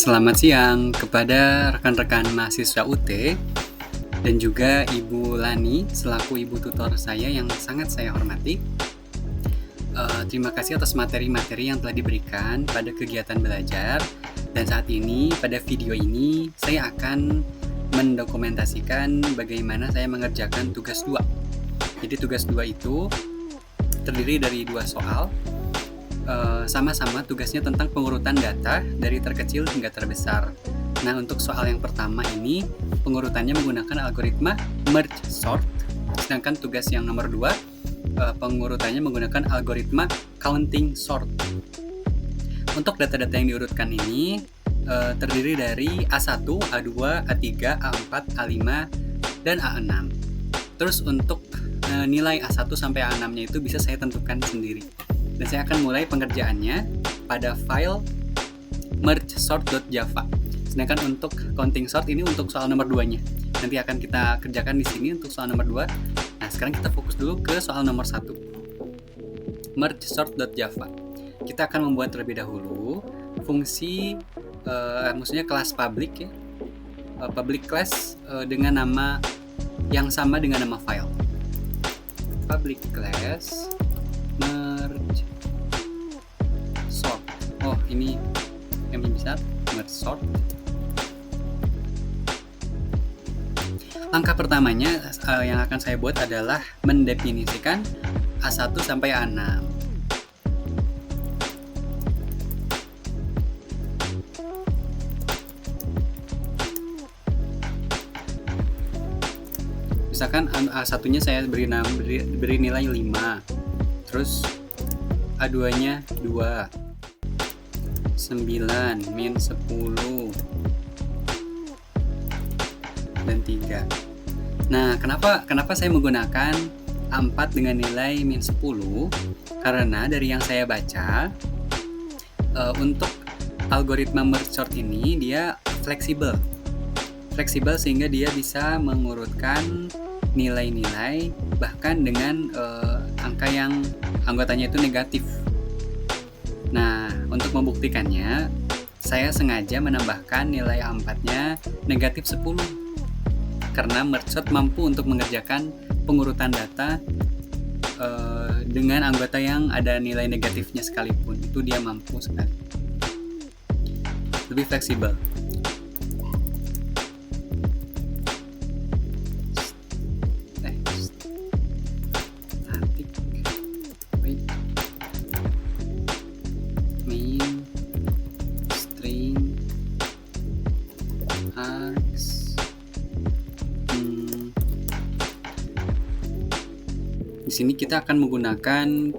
Selamat siang kepada rekan-rekan mahasiswa UT dan juga Ibu Lani selaku ibu tutor saya yang sangat saya hormati. Terima kasih atas materi-materi yang telah diberikan pada kegiatan belajar, dan saat ini pada video ini saya akan mendokumentasikan bagaimana saya mengerjakan tugas 2. Jadi tugas 2 itu terdiri dari 2 soal. Sama-sama tugasnya tentang pengurutan data dari terkecil hingga terbesar. Nah, untuk soal yang pertama ini pengurutannya menggunakan algoritma merge sort, sedangkan tugas yang nomor 2 pengurutannya menggunakan algoritma counting sort. Untuk data-data yang diurutkan ini terdiri dari A1, A2, A3, A4, A5, dan A6. Terus untuk nilai A1 sampai A6-nya itu bisa saya tentukan sendiri. Dan saya akan mulai pengerjaannya pada file mergesort.java. Sedangkan untuk counting sort ini untuk soal nomor 2-nya. Nanti akan kita kerjakan di sini untuk soal nomor 2. Nah, sekarang kita fokus dulu ke soal nomor 1. Mergesort.java. Kita akan membuat terlebih dahulu fungsi maksudnya kelas public ya. Public class dengan nama yang sama dengan nama file. Public class merge sort. Oh, ini yang besar, merge sort. Langkah pertamanya yang akan saya buat adalah mendefinisikan A1 sampai A6. Misalkan A1-nya saya beri nilai 5. Terus A2-nya 2, 9, min 10, dan 3. Nah, kenapa saya menggunakan A4 dengan nilai min 10? Karena dari yang saya baca, untuk algoritma merge sort ini dia fleksibel sehingga dia bisa mengurutkan nilai-nilai bahkan dengan angka yang anggotanya itu negatif. Nah, untuk membuktikannya, saya sengaja menambahkan nilai A4-nya negatif 10. Karena merge sort mampu untuk mengerjakan pengurutan data dengan anggota yang ada nilai negatifnya sekalipun. Itu dia mampu sekali. Lebih fleksibel. Di sini kita akan menggunakan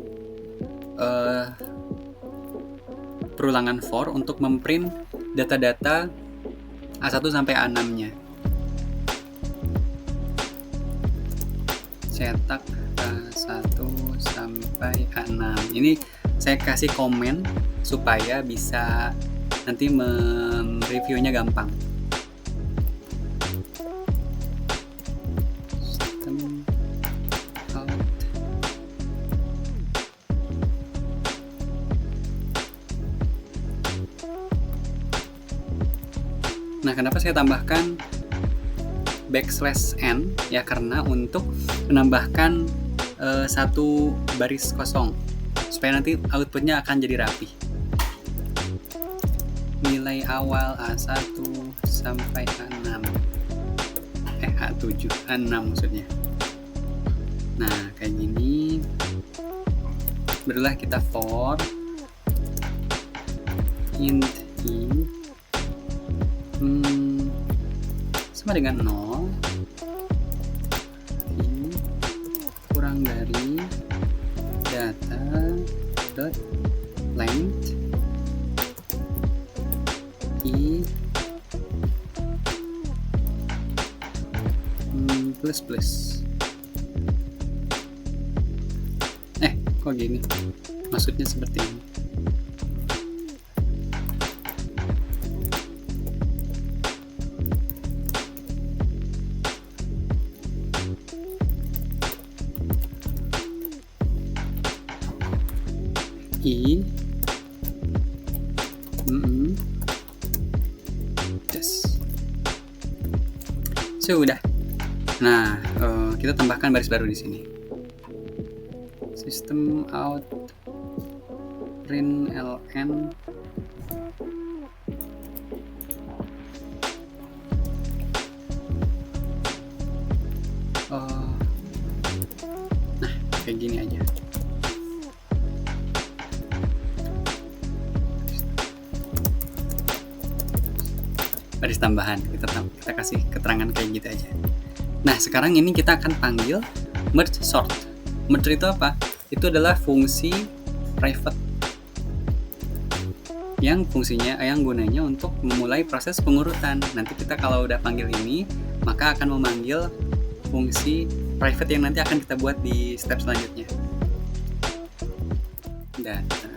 perulangan for untuk memprint data-data A1 sampai A6-nya. Cetak A1 sampai A6. Ini saya kasih komen supaya bisa nanti mereviewnya gampang. Nah, kenapa saya tambahkan \n ya, karena untuk menambahkan satu baris kosong supaya nanti outputnya akan jadi rapi. Nilai awal A1 sampai A6 A7 A6 maksudnya. Nah, kayak gini. Barulah kita for int i sama dengan 0 i kurang dari data dot length i plus. Kok gini? Maksudnya seperti ini. I Sudah. Nah, kita tambahkan baris baru di sini. System out println nah, kayak gini aja. Baris tambahan, kita kasih keterangan kayak gitu aja. Nah, sekarang ini kita akan panggil merge sort. Merge itu apa? Itu adalah fungsi private yang gunanya untuk memulai proses pengurutan. Nanti kita kalau udah panggil ini, maka akan memanggil fungsi private yang nanti akan kita buat di step selanjutnya. Data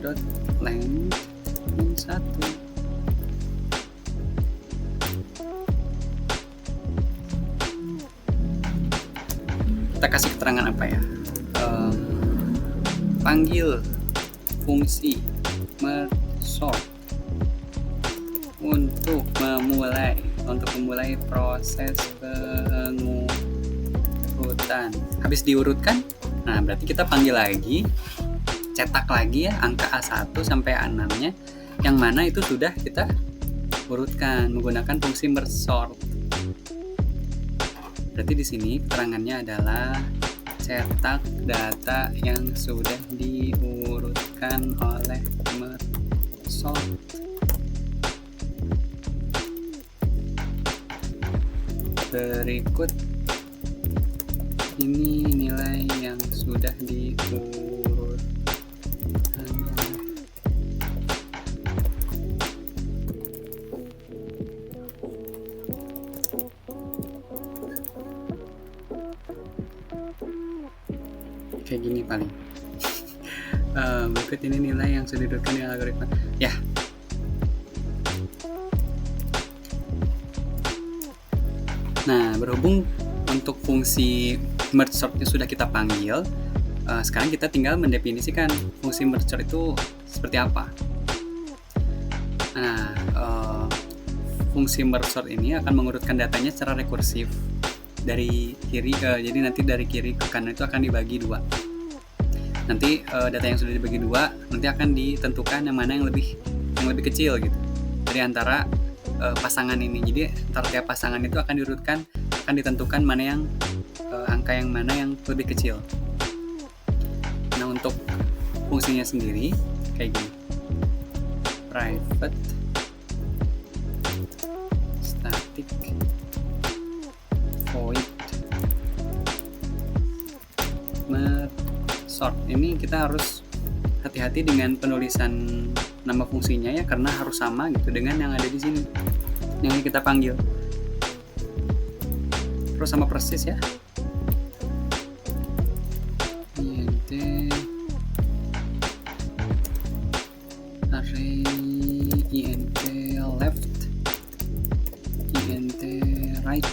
dot length min 1. Kita kasih keterangan apa ya? Panggil fungsi merge sort untuk memulai proses pengurutan. Habis diurutkan, nah berarti kita panggil lagi, cetak lagi ya angka A1 sampai A6-nya, yang mana itu sudah kita urutkan menggunakan fungsi merge sort. Berarti di sini keterangannya adalah cetak data yang sudah diurutkan oleh merge sort. Berikut ini nilai yang sudah diurutkan. Kayak gini paling. Berikut ini nilai yang sudah diurutkan dengan algoritma. Ya. Nah, berhubung untuk fungsi merge sort-nya sudah kita panggil, sekarang kita tinggal mendefinisikan fungsi merge sort itu seperti apa. Nah, fungsi merge sort ini akan mengurutkan datanya secara rekursif dari kiri ke, jadi nanti dari kiri ke kanan itu akan dibagi dua. Nanti data yang sudah dibagi dua nanti akan ditentukan yang mana yang lebih kecil gitu dari antara pasangan ini. Jadi antara tiap pasangan itu akan diurutkan, akan ditentukan mana yang angka yang mana yang lebih kecil. Nah, untuk fungsinya sendiri kayak gini. Private static void merge sort. Ini kita harus hati-hati dengan penulisan nama fungsinya ya, karena harus sama gitu dengan yang ada di sini yang kita panggil. Terus sama persis ya. int array int left int right.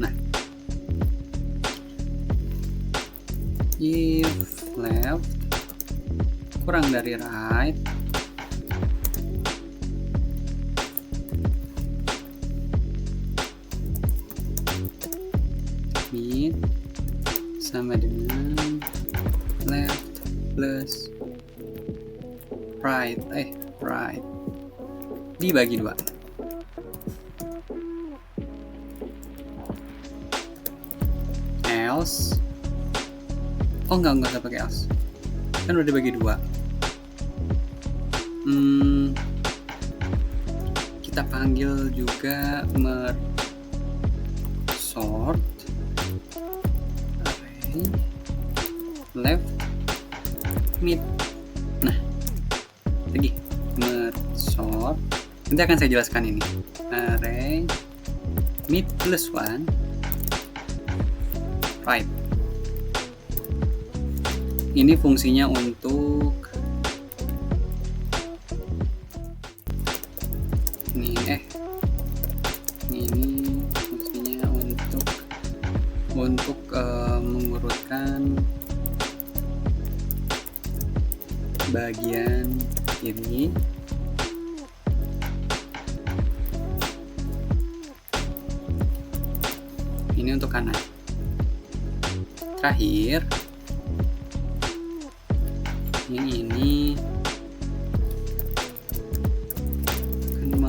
Nah, if left kurang dari right, mid sama dengan left plus right dibagi 2. Else, enggak usah pakai else, kan udah dibagi 2. Kita panggil juga merge sort array left mid. Nah, lagi merge sort, nanti akan saya jelaskan ini. Array mid plus 1 right. Ini fungsinya untuk ini fungsinya untuk mengurutkan bagian kiri. Ini untuk kanan. Terakhir, yang ini akan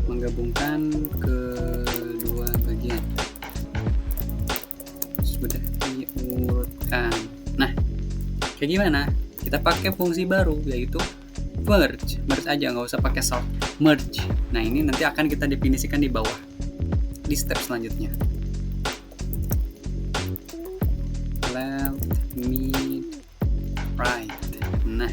menggabungkan kedua bagian. Sudah diurutkan. Nah, kayak gimana? Kita pakai fungsi baru, yaitu merge aja, nggak usah pakai sort. Merge. Nah, ini nanti akan kita definisikan di bawah di step selanjutnya. Left, mid, right. Nah,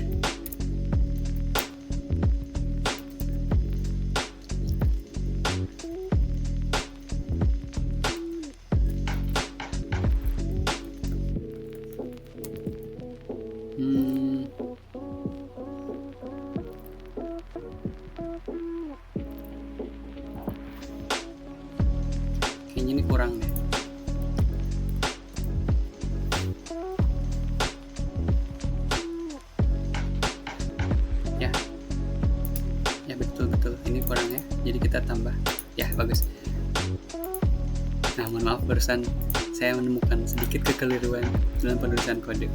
kayaknya ini kurang deh. Ya betul, ini kurang ya, jadi kita tambah. Ya, bagus. Nah, mohon maaf, barusan saya menemukan sedikit kekeliruan dalam penulisan kode.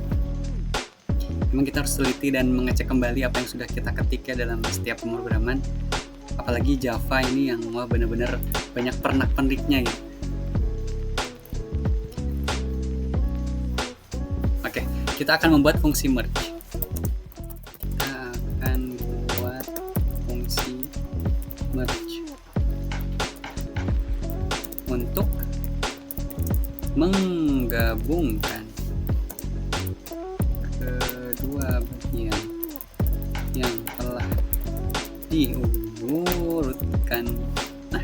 Memang kita harus teliti dan mengecek kembali apa yang sudah kita ketik ya dalam setiap pemrograman. Apalagi Java ini yang benar-benar banyak pernak-perniknya ya. Oke, kita akan membuat fungsi merge. Kita akan buat fungsi merge untuk menggabungkan kedua bagian yang telah diurutkan. Nah,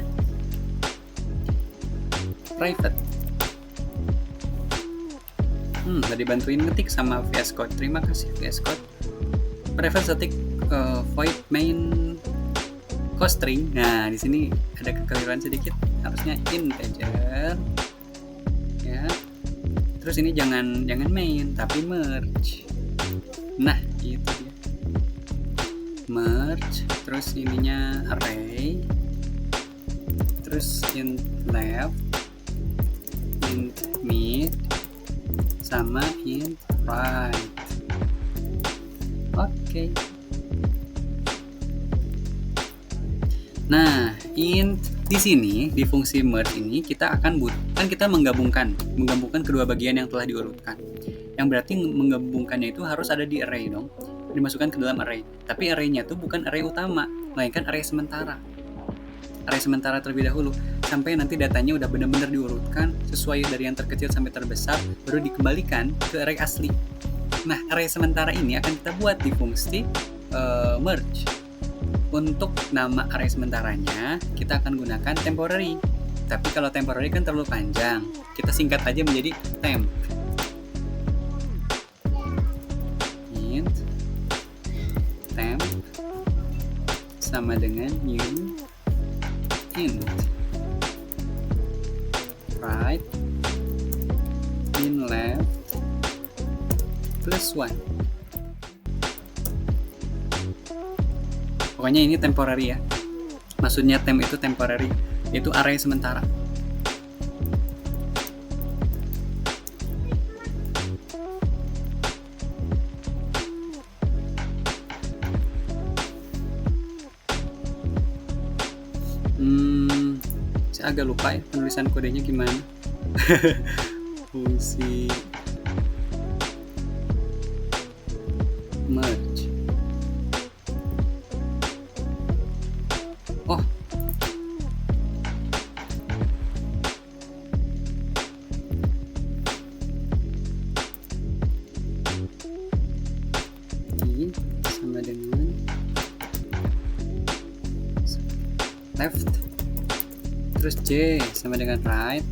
private. Tadi bantuin ngetik sama VS Code. Terima kasih VS Code. Private static void main costring. Nah, di sini ada kekeliruan sedikit. Harusnya integer. Ya. Terus ini jangan main tapi merge. Nah, itu dia. Merge, terus ininya array, terus int left, int mid, sama int right. Oke. Nah, int di sini di fungsi merge ini kita akan kita menggabungkan kedua bagian yang telah diurutkan. Yang berarti menggabungkannya itu harus ada di array dong, dimasukkan ke dalam array. Tapi array-nya itu bukan array utama, melainkan array sementara. Array sementara terlebih dahulu sampai nanti datanya udah benar-benar diurutkan sesuai dari yang terkecil sampai terbesar, baru dikembalikan ke array asli. Nah, array sementara ini akan kita buat di fungsi merge. Untuk nama array sementaranya kita akan gunakan temporary. Tapi kalau temporary kan terlalu panjang, kita singkat aja menjadi temp. Temp sama dengan new int right in left plus 1. Pokoknya ini temporary ya. Maksudnya temp itu temporary, itu array sementara. Saya agak lupa ya penulisan kodenya gimana. Fungsi merge. Oh, I sama dengan left, terus J sama dengan right,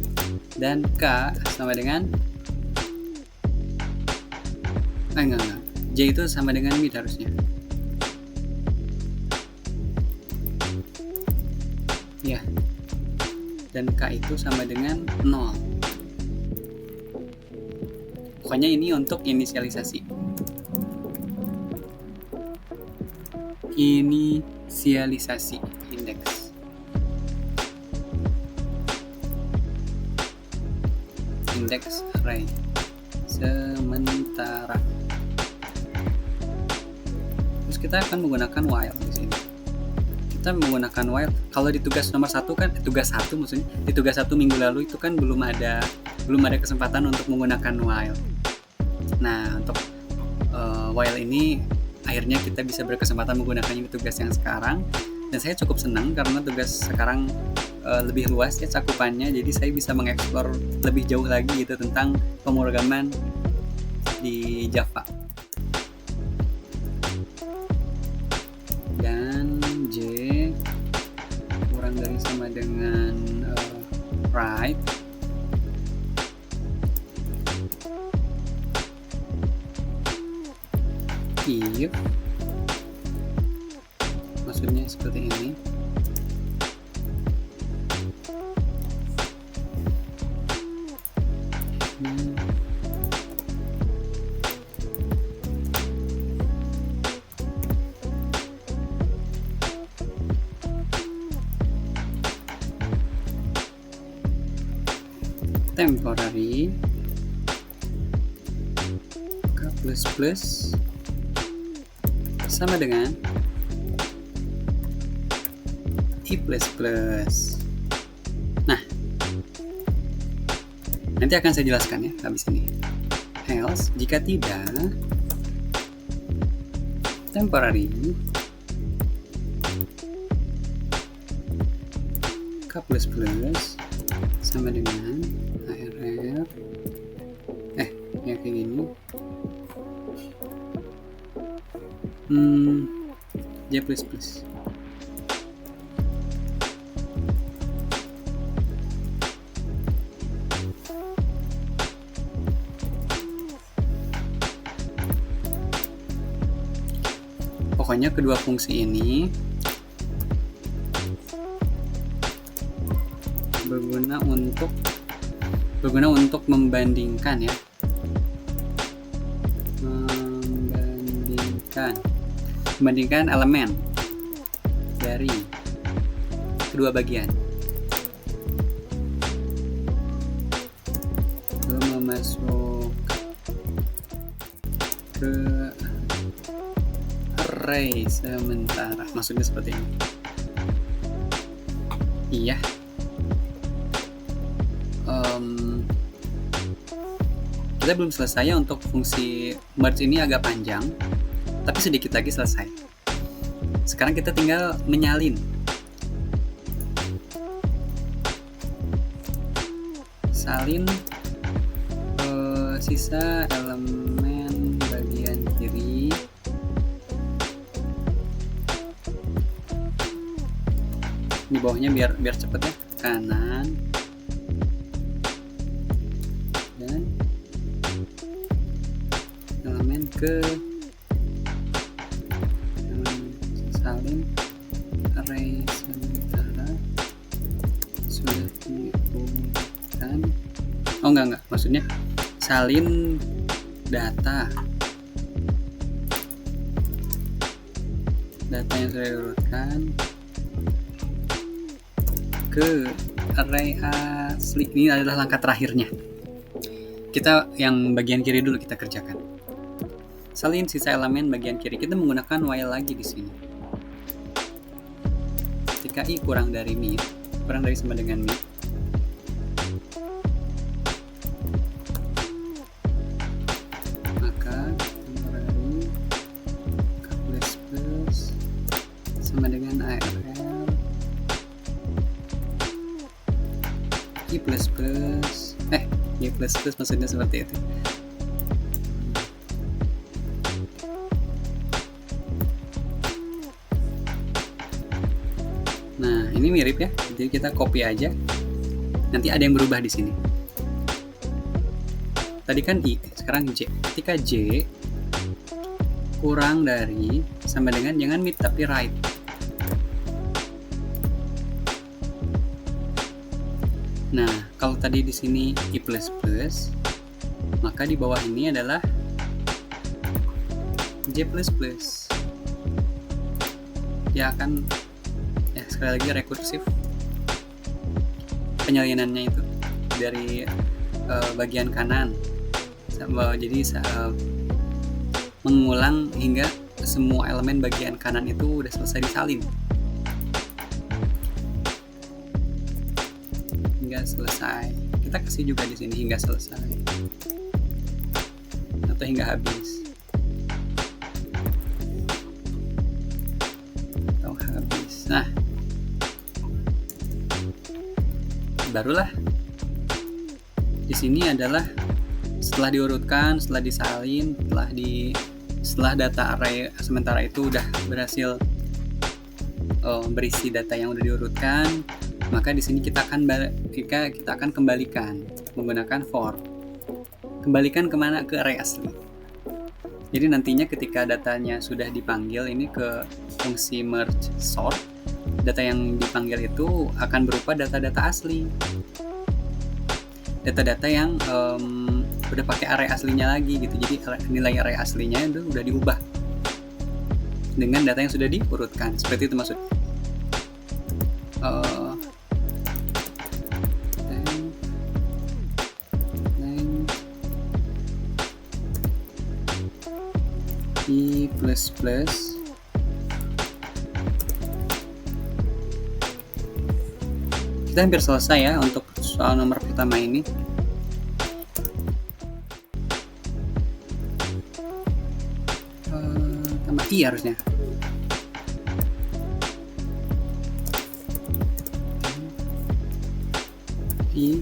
dan K sama dengan enggak. J itu sama dengan mid harusnya. Ya. Dan K itu sama dengan 0. Pokoknya ini untuk inisialisasi. inisialisasi indeks. Indeks array sementara. Terus kita akan menggunakan while di sini. Kita menggunakan while kalau di tugas nomor 1 kan tugas 1 maksudnya di tugas 1 minggu lalu itu kan belum ada kesempatan untuk menggunakan while. Nah, untuk while ini akhirnya kita bisa berkesempatan menggunakannya di tugas yang sekarang, dan saya cukup senang karena tugas sekarang lebih luas ya cakupannya, jadi saya bisa mengeksplor lebih jauh lagi gitu tentang pemrograman di Java. Dan J kurang dari sama dengan right. If maksudnya seperti ini. Temporary K++ sama dengan I++. Nah, nanti akan saya jelaskan ya habis ini. Else, jika tidak, temporary K++ sama dengan ARR ya kayak gini. J++. Pokoknya kedua fungsi ini berguna untuk membandingkan ya. Membandingkan elemen dari kedua bagian. Lalu masuk ke array sementara. Maksudnya seperti ini. Iya. Kita belum selesai ya, untuk fungsi merge ini agak panjang, tapi sedikit lagi selesai. Sekarang kita tinggal menyalin. Salin sisa elemen bagian kiri di bawahnya biar cepet ya, kanan dan elemen ke salin array sementara sudah diurutkan. Oh enggak, maksudnya salin data yang sudah diurutkan ke array asli. Ini adalah langkah terakhirnya. Kita yang bagian kiri dulu kita kerjakan. Salin sisa elemen bagian kiri. Kita menggunakan while lagi di sini. Ketika i kurang dari sama dengan mid, maka temporary K++ sama dengan ARR I++. Y++ maksudnya seperti itu. Nah, ini mirip ya. Jadi kita copy aja. Nanti ada yang berubah di sini. Tadi kan I, sekarang J. Ketika J kurang dari sama dengan, jangan mid tapi right. Nah, kalau tadi di sini I++, maka di bawah ini adalah J++. dia akan sekali lagi rekursif penyalinannya itu dari bagian kanan. Jadi mengulang hingga semua elemen bagian kanan itu udah selesai disalin hingga selesai. Kita kasih juga di sini hingga selesai atau hingga habis atau habis. Nah, barulah di sini adalah setelah diurutkan, setelah disalin, setelah data array sementara itu udah berhasil berisi data yang udah diurutkan, maka di sini kita akan kembalikan menggunakan for. Kembalikan kemana? Ke array asli. Jadi nantinya ketika datanya sudah dipanggil ini ke fungsi merge sort, data yang dipanggil itu akan berupa data-data asli, data-data yang udah pakai array aslinya lagi gitu. Jadi nilai array aslinya itu udah diubah dengan data yang sudah diurutkan. Seperti itu maksudnya. I plus plus kita hampir selesai ya untuk soal nomor pertama ini. Tambah i harusnya. I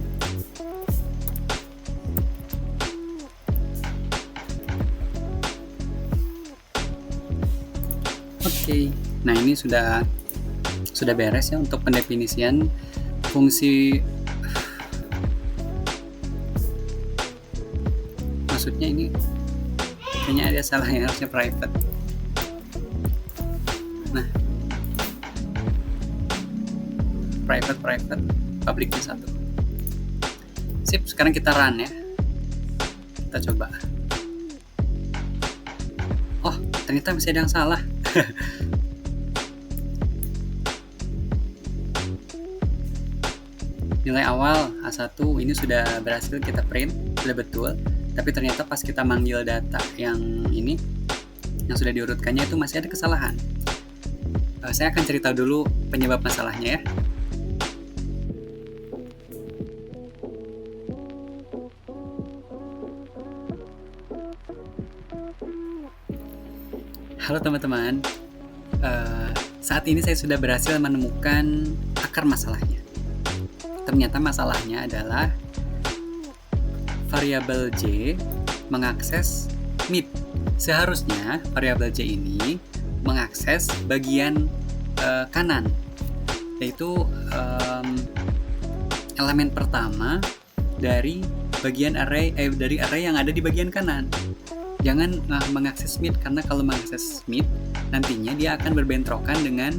Oke. Nah, ini sudah beres ya untuk pendefinisian fungsi. Maksudnya ini kayaknya ada salah yang harusnya private. Nah, private publiknya 1. Sip, sekarang kita run ya. Kita coba. Oh, ternyata masih ada yang salah. Nilai awal A1 ini sudah berhasil kita print, sudah betul. Tapi ternyata pas kita manggil data yang ini, yang sudah diurutkannya itu masih ada kesalahan. Saya akan cerita dulu penyebab masalahnya ya. Halo teman-teman, saat ini saya sudah berhasil menemukan akar masalahnya. Ternyata masalahnya adalah variabel J mengakses mid. Seharusnya variabel J ini mengakses bagian kanan, yaitu elemen pertama dari bagian array yang ada di bagian kanan. Jangan mengakses mid, karena kalau mengakses mid nantinya dia akan berbentrokan dengan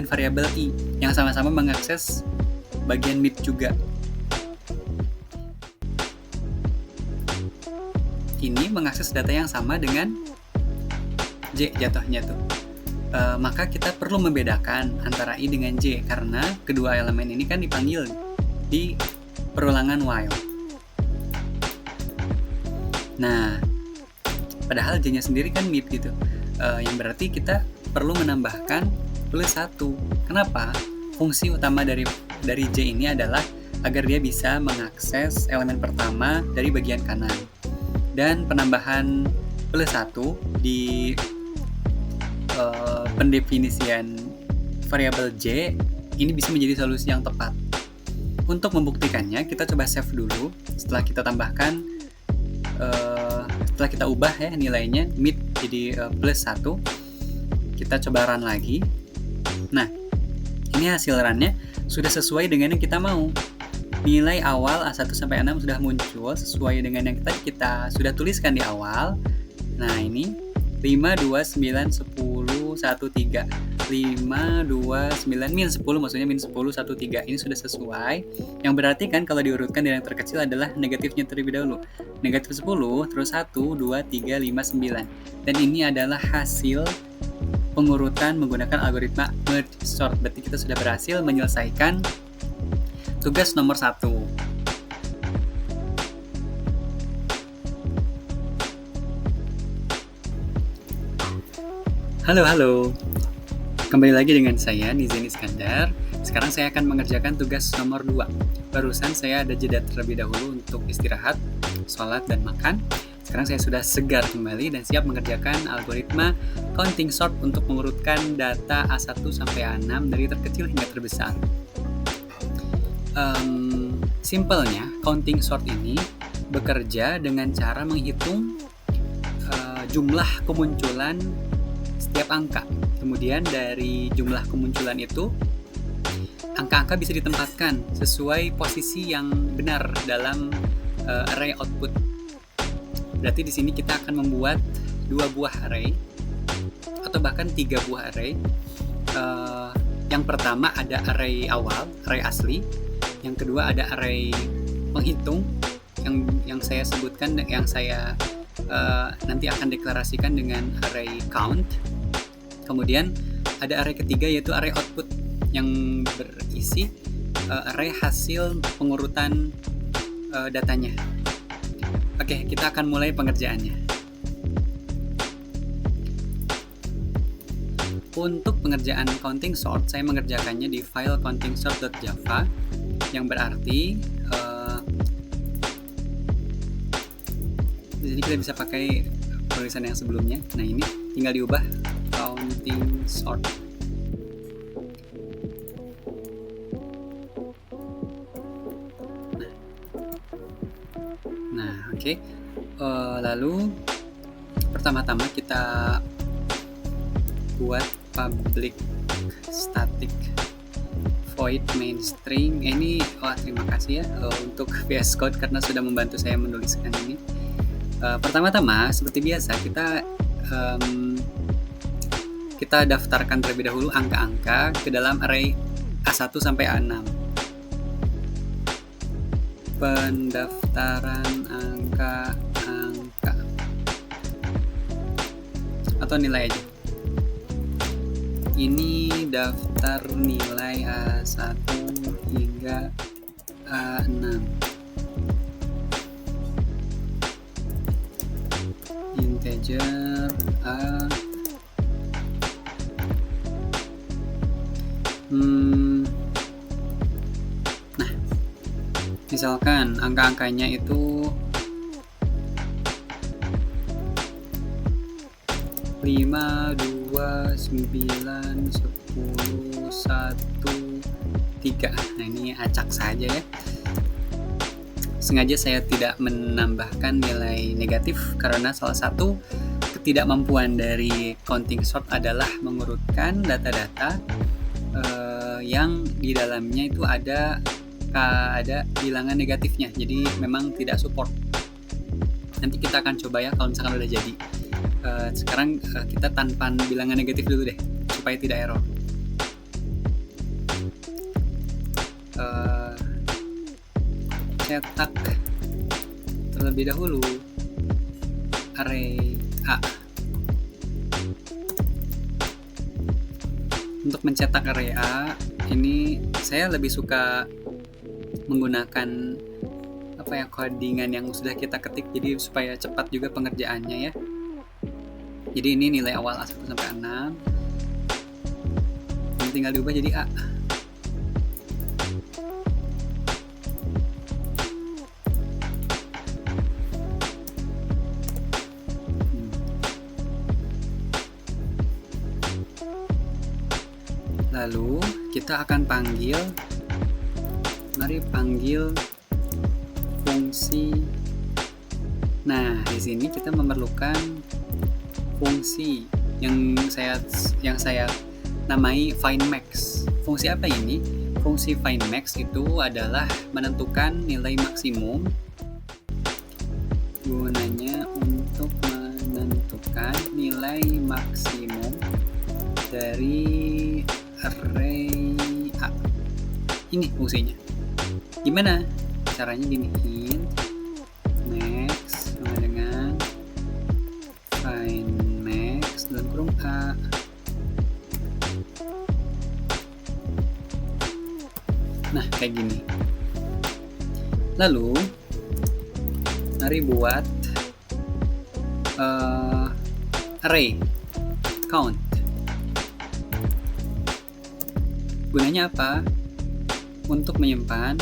variabel i yang sama-sama mengakses bagian mid juga. Ini mengakses data yang sama dengan J jatuhnya tuh. Maka kita perlu membedakan antara i dengan J, karena kedua elemen ini kan dipanggil di perulangan while. Nah, padahal J-nya sendiri kan mid gitu. Yang berarti kita perlu menambahkan plus 1. Kenapa? Fungsi utama dari J ini adalah agar dia bisa mengakses elemen pertama dari bagian kanan. Dan penambahan plus 1 di pendefinisian variabel J ini bisa menjadi solusi yang tepat. Untuk membuktikannya, kita coba save dulu. Setelah kita tambahkan, setelah kita ubah ya nilainya mid jadi plus 1, kita coba run lagi. Nah, ini hasil runnya sudah sesuai dengan yang kita mau. Nilai awal A1 sampai A6 sudah muncul sesuai dengan yang kita sudah tuliskan di awal. Nah, ini 5, 2, 9, 10, 1, 3. 5, 2, 9, min 10, maksudnya min 10, 1, 3. Ini sudah sesuai. Yang berarti kan kalau diurutkan dari yang terkecil adalah negatifnya terlebih dahulu. Negatif 10, terus 1, 2, 3, 5, 9. Dan ini adalah hasil pengurutan menggunakan algoritma merge sort. Berarti kita sudah berhasil menyelesaikan tugas nomor 1. Halo. Kembali lagi dengan saya, Nizam Iskandar. Sekarang saya akan mengerjakan tugas nomor 2. Barusan saya ada jeda terlebih dahulu untuk istirahat, sholat, dan makan. Sekarang saya sudah segar kembali dan siap mengerjakan algoritma counting sort untuk mengurutkan data A1 sampai A6 dari terkecil hingga terbesar. Simpelnya, counting sort ini bekerja dengan cara menghitung jumlah kemunculan setiap angka. Kemudian dari jumlah kemunculan itu, angka-angka bisa ditempatkan sesuai posisi yang benar dalam array output. Berarti di sini kita akan membuat 2 buah array atau bahkan 3 buah array. Yang pertama ada array awal, array asli. Yang kedua ada array penghitung yang saya sebutkan, yang saya nanti akan deklarasikan dengan array count. Kemudian ada array ketiga yaitu array output yang berisi array hasil pengurutan datanya. Oke, kita akan mulai pengerjaannya. Untuk pengerjaan counting sort, saya mengerjakannya di file countingsort.java, yang berarti di sini kita bisa pakai tulisan yang sebelumnya. Nah, ini tinggal diubah counting sort. Nah, oke. Lalu pertama-tama kita buat public static void main string. Ini terima kasih ya untuk VS Code karena sudah membantu saya menuliskan ini. Pertama-tama seperti biasa kita daftarkan terlebih dahulu angka-angka ke dalam array A1 sampai A6. Pendaftaran angka-angka atau nilai aja. Ini daftar nilai A1 hingga A6. Integer A. Nah, misalkan angka-angkanya itu 5, 2, 9, 10, 1, 3. Nah, ini acak saja ya. Sengaja saya tidak menambahkan nilai negatif karena salah satu ketidakmampuan dari counting sort adalah mengurutkan data-data yang di dalamnya itu ada bilangan negatifnya. Jadi memang tidak support. Nanti kita akan coba ya kalau misalkan udah jadi. Sekarang kita tanpa bilangan negatif dulu deh supaya tidak error. Cetak terlebih dahulu array A. Untuk mencetak array A ini saya lebih suka menggunakan codingan yang sudah kita ketik, jadi supaya cepat juga pengerjaannya ya. Jadi ini nilai awal A1 sampai A6. Ini tinggal diubah jadi A. Lalu kita akan panggil fungsi. Nah, di sini kita memerlukan fungsi yang saya namai findMax. Fungsi apa ini? Fungsi findMax itu adalah menentukan nilai maksimum. Gunanya untuk menentukan nilai maksimum dari array A. Ini fungsinya. Gimana? Caranya gini, int max sama dengan find max dalam kurung A. Nah, kayak gini. Lalu mari buat array count. Gunanya apa? Untuk menyimpan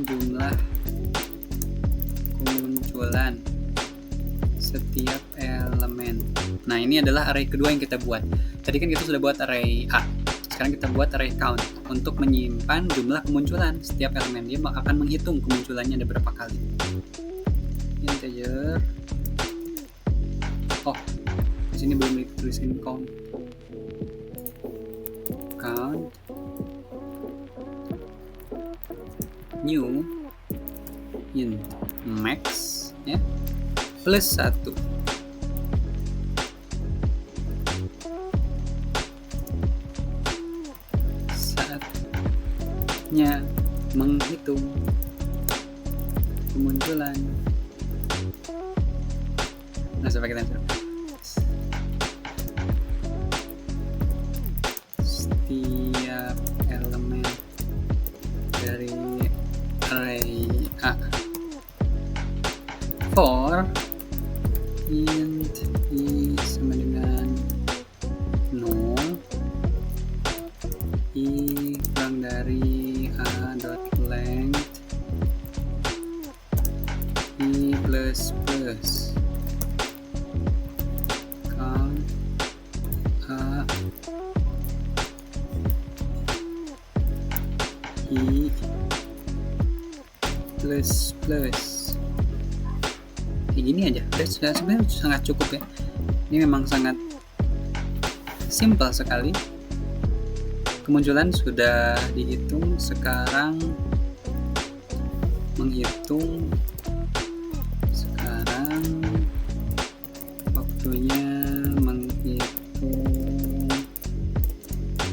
jumlah kemunculan setiap elemen. Nah, ini adalah array kedua yang kita buat. Tadi kan kita sudah buat array A. Sekarang kita buat array count untuk menyimpan jumlah kemunculan setiap elemen. Dia akan menghitung kemunculannya ada berapa kali. Integer. Oh, di sini belum ditulisin count. Count new int max ya plus 1. Saatnya menghitung kemunculan. Nah, sampai kita setiap elemen dari array A for int i sama dengan 0, i kurang dari a dot length i plus plus count a i plus plus. Kayak gini aja udah, sudah sebenarnya sangat cukup ya. Ini memang sangat simpel sekali. Kemunculan sudah dihitung, sekarang menghitung. Sekarang waktunya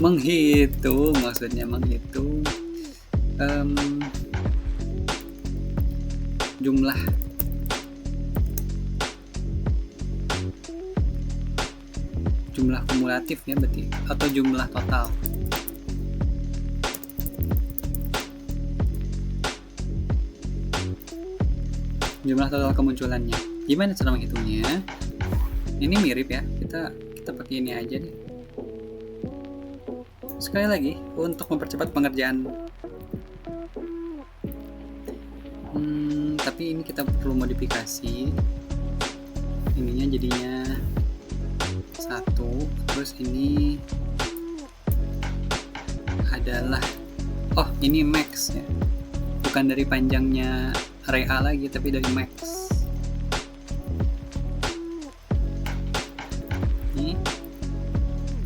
menghitung maksudnya menghitung jumlah kumulatif ya berarti, atau jumlah total. Jumlah total kemunculannya. Gimana cara menghitungnya? Ini mirip ya. Kita pakai ini aja deh. Sekali lagi untuk mempercepat pengerjaan. Tapi ini kita perlu modifikasi. Ininya jadinya 1, terus ini adalah ini max ya. Bukan dari panjangnya array A lagi, tapi dari max. Ini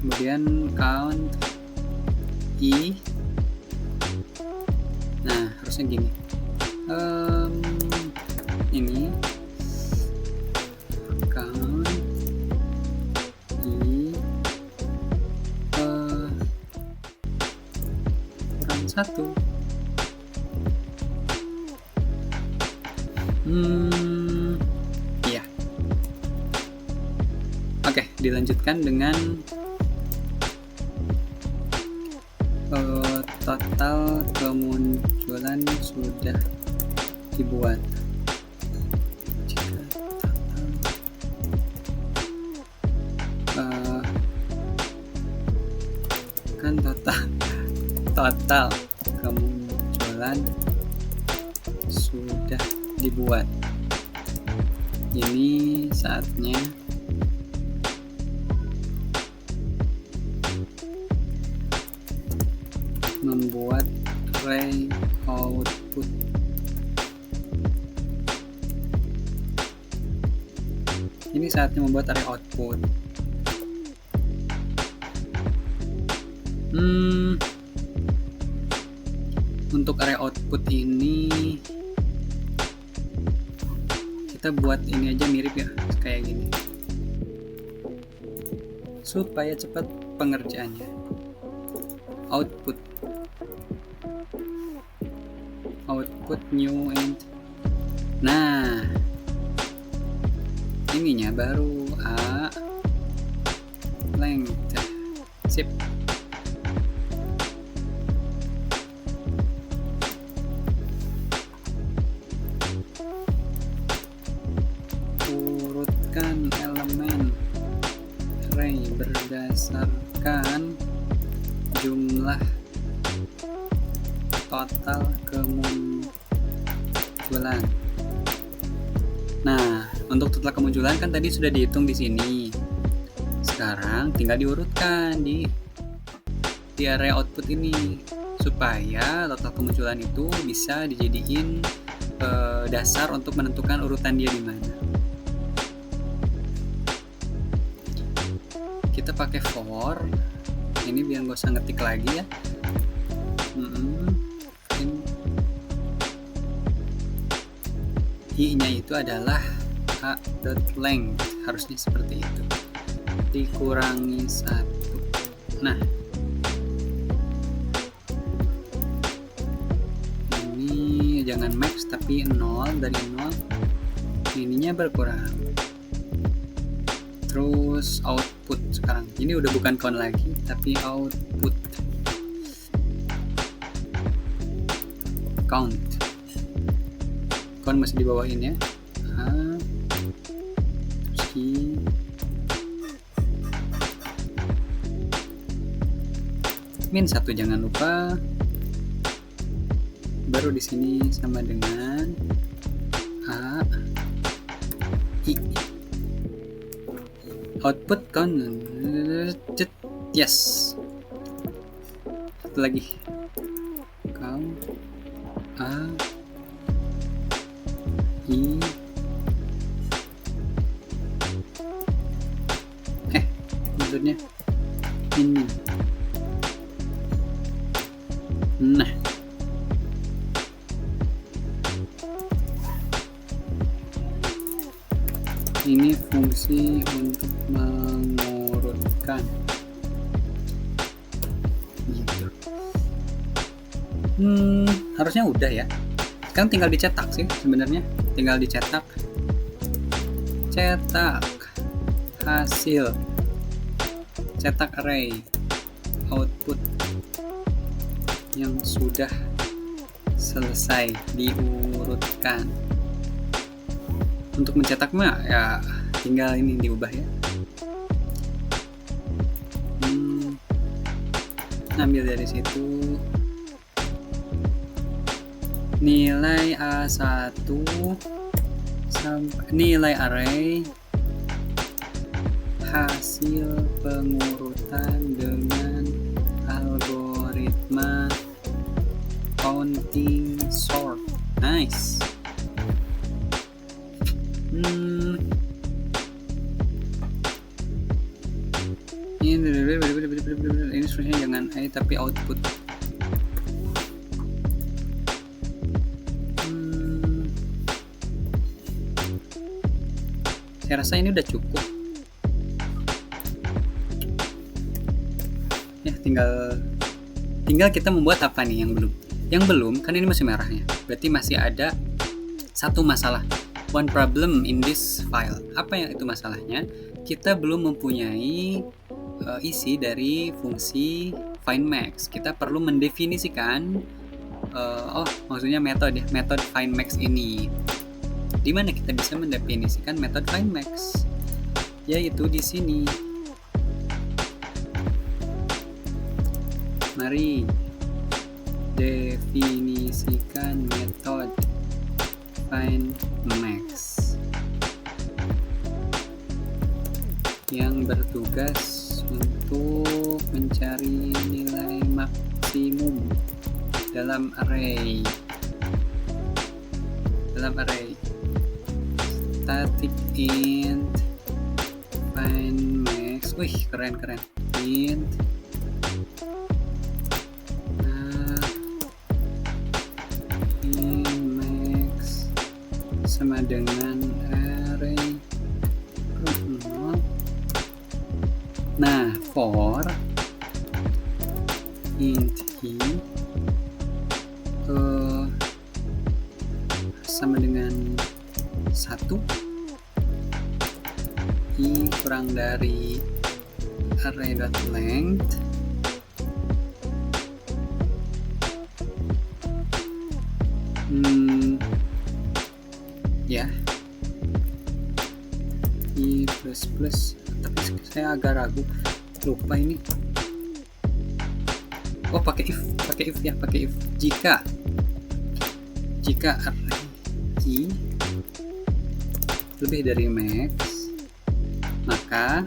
kemudian count i. Nah, harusnya gini. Ini count i kurang 1. Iya. Oke, dilanjutkan dengan total kemunculan sudah dibuat. Jika total kemunculan sudah dibuat. Ini saatnya membuat array output. Ini saatnya membuat array output. Untuk array output ini kita buat ini aja mirip ya, kayak gini, supaya cepat pengerjaannya. Output new int. Nah, ininya baru a length Sip. Urutkan elemen array berdasarkan jumlah total kemunculan. Nah, untuk total kemunculan kan tadi sudah dihitung di sini. Sekarang tinggal diurutkan di array output ini supaya total kemunculan itu bisa dijadiin dasar untuk menentukan urutan dia di mana. Kita pakai for. Ini biar nggak usah ngetik lagi ya. I-nya itu adalah a.length, harusnya seperti itu, dikurangi 1. Nah, ini jangan max tapi 0, dari 0 ininya berkurang. Terus output sekarang ini udah bukan count lagi tapi output count masih di bawahin ya. Terus min 1 jangan lupa, baru di sini sama dengan a i. Output count, yes. Satu lagi, count a i. Maksudnya min. Nah, ini fungsi untuk mengurutkan gitu. Harusnya udah ya. Sekarang tinggal dicetak sih sebenarnya, tinggal dicetak hasil, cetak array output yang sudah selesai diurutkan. Untuk mencetak mah ya tinggal ini diubah ya. Ambil dari situ nilai A1 sampai nilai array hasil pengurutan dengan algoritma counting sort. Nice. Ini sebenarnya jangan I tapi output. Saya rasa ini udah cukup ya. Tinggal kita membuat apa nih yang belum kan ini masih merahnya, berarti masih ada satu masalah, one problem in this file. Apa yang itu masalahnya? Kita belum mempunyai isi dari fungsi findMax. Kita perlu mendefinisikan maksudnya metode findMax ini. Di mana kita bisa mendefinisikan metode findMax? Yaitu di sini. Mari definisikan metode findMax yang bertugas untuk mencari nilai maksimum dalam array. Static int findMax. Wih, keren. Int max sama dengan array. Nah, for int i sama dengan 1, i kurang dari array.length i plus, tapi saya agak ragu, lupa ini. Oh, pakai if. Jika array i lebih dari max, maka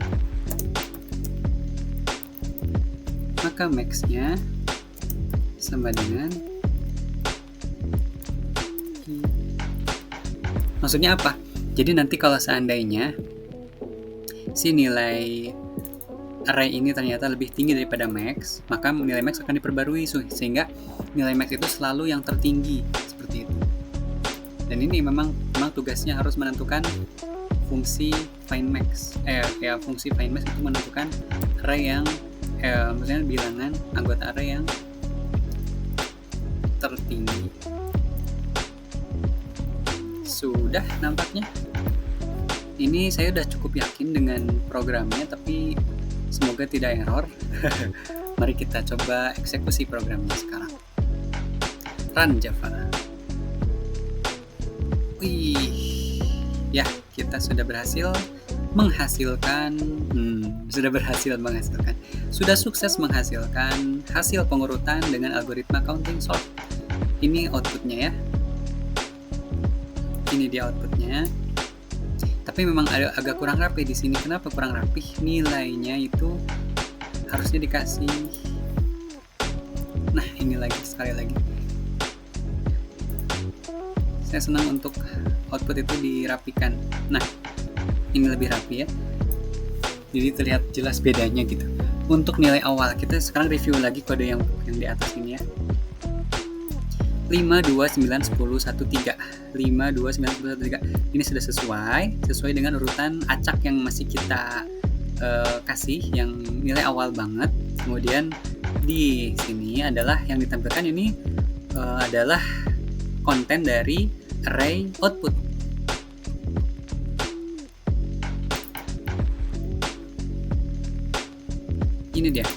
max-nya sama dengan i. Maksudnya apa? Jadi nanti kalau seandainya si nilai array ini ternyata lebih tinggi daripada max, maka nilai max akan diperbarui sehingga nilai max itu selalu yang tertinggi, seperti itu. Dan ini memang tugasnya harus menentukan fungsi find max. Fungsi find max itu menentukan array yang maksudnya bilangan anggota array yang tertinggi. Sudah nampaknya. Ini saya udah cukup yakin dengan programnya, tapi semoga tidak error. Mari kita coba eksekusi programnya sekarang. Run Java. Wih, ya kita sudah berhasil menghasilkan. Sudah sukses menghasilkan hasil pengurutan dengan algoritma counting sort. Ini outputnya ya. Ini dia outputnya. Tapi memang agak kurang rapi di sini. Kenapa kurang rapi? Nilainya itu harusnya dikasih. Nah, ini sekali lagi. Saya senang untuk output itu dirapikan. Nah, ini lebih rapi ya. Jadi terlihat jelas bedanya gitu. Untuk nilai awal, kita sekarang review lagi kode yang di atas ini ya. 5, 2, 9, 10, 1, 3. 5, 2, 9, 10, 1, 3. Ini sudah sesuai dengan urutan acak yang masih kita kasih, yang nilai awal banget. Kemudian di sini adalah yang ditampilkan ini adalah konten dari array output. Ini dia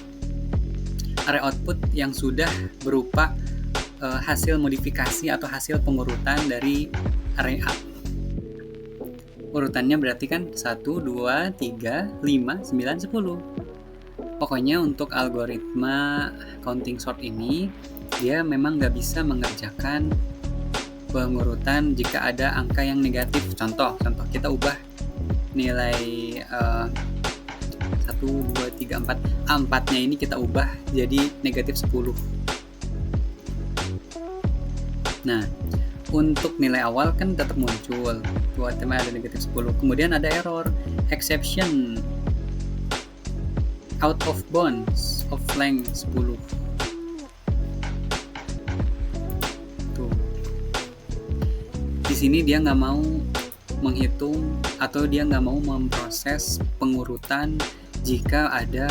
array output yang sudah berupa hasil modifikasi atau hasil pengurutan dari array A. Urutannya berarti kan 1, 2, 3, 5, 9, 10. Pokoknya untuk algoritma counting sort ini, dia memang nggak bisa mengerjakan pengurutan jika ada angka yang negatif. Contoh kita ubah nilai 1, 2, 3, 4. A4-nya ini kita ubah jadi negatif 10. Nah, untuk nilai awal kan tetap muncul. Tuh ada negatif 10. Kemudian ada error, exception, out of bounds of length 10. Tuh. Di sini dia nggak mau menghitung atau dia nggak mau memproses pengurutan jika ada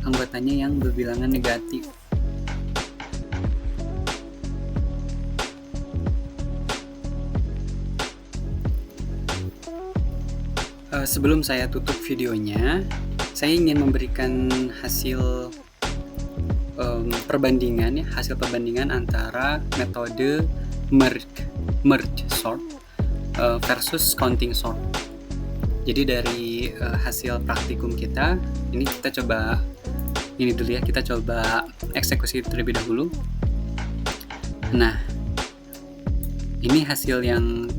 anggotanya yang berbilangan negatif. Sebelum saya tutup videonya, saya ingin memberikan hasil perbandingan antara metode merge sort versus counting sort. Jadi dari hasil praktikum kita, kita coba eksekusi terlebih dahulu. Nah, ini hasil yang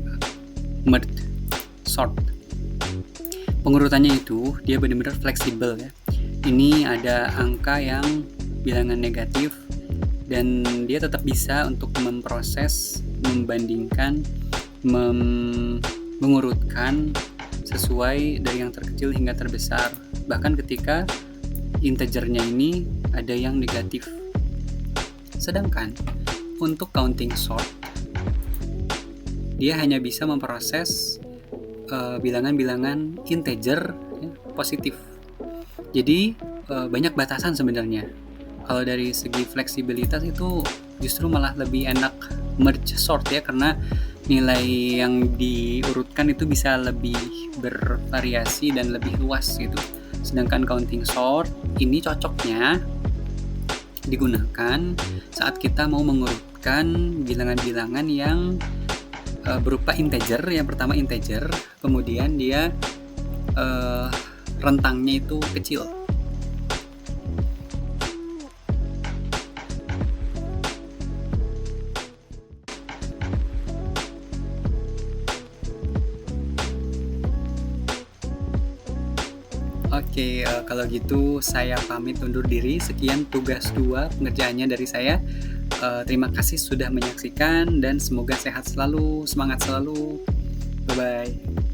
merge sort. Pengurutannya itu dia benar-benar fleksibel ya. Ini ada angka yang bilangan negatif dan dia tetap bisa untuk memproses, membandingkan, mengurutkan sesuai dari yang terkecil hingga terbesar. Bahkan ketika integernya ini ada yang negatif. Sedangkan untuk counting sort, dia hanya bisa memproses bilangan-bilangan integer ya, positif. Jadi banyak batasan sebenarnya. Kalau dari segi fleksibilitas itu justru malah lebih enak merge sort ya, karena nilai yang diurutkan itu bisa lebih bervariasi dan lebih luas gitu. Sedangkan counting sort ini cocoknya digunakan saat kita mau mengurutkan bilangan-bilangan yang berupa integer. Yang pertama integer, kemudian dia rentangnya itu kecil. Oke, kalau gitu saya pamit undur diri. Sekian tugas 2 pengerjaannya dari saya. Terima kasih sudah menyaksikan dan semoga sehat selalu, semangat selalu. Bye-bye.